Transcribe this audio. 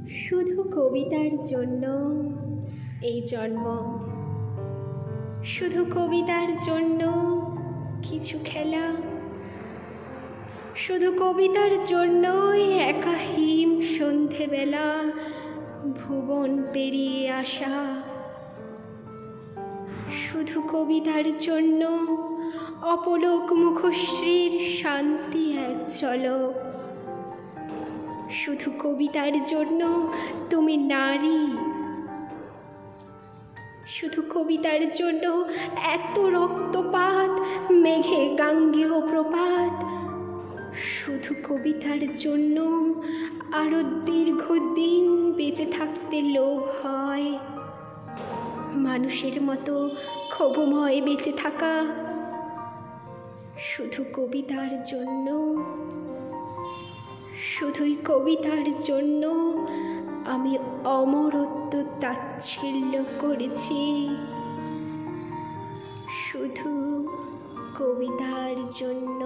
শুধু কবিতার জন্য এই জন্ম, শুধু কবিতার জন্য কিছু খেলা, শুধু কবিতার জন্যই একা হিম সন্ধেবেলা ভুবন পেরিয়ে আসা, শুধু কবিতার জন্য অপলোক মুখশ্রীর শান্তি এক ঝলক, শুধু কবিতার জন্য তুমি নারী, শুধু কবিতার জন্য এত রক্তপাত মেঘে গাঙ্গেয় প্রপাত, শুধু কবিতার জন্য আরো দীর্ঘদিন বেঁচে থাকতে লোভ হয়, মানুষের মতো ক্ষোভময় বেঁচে থাকা, শুধু কবিতার জন্য, শুধুই কবিতার জন্য আমি অমরত্ব তাচ্ছিল্য করেছি, শুধু কবিতার জন্য।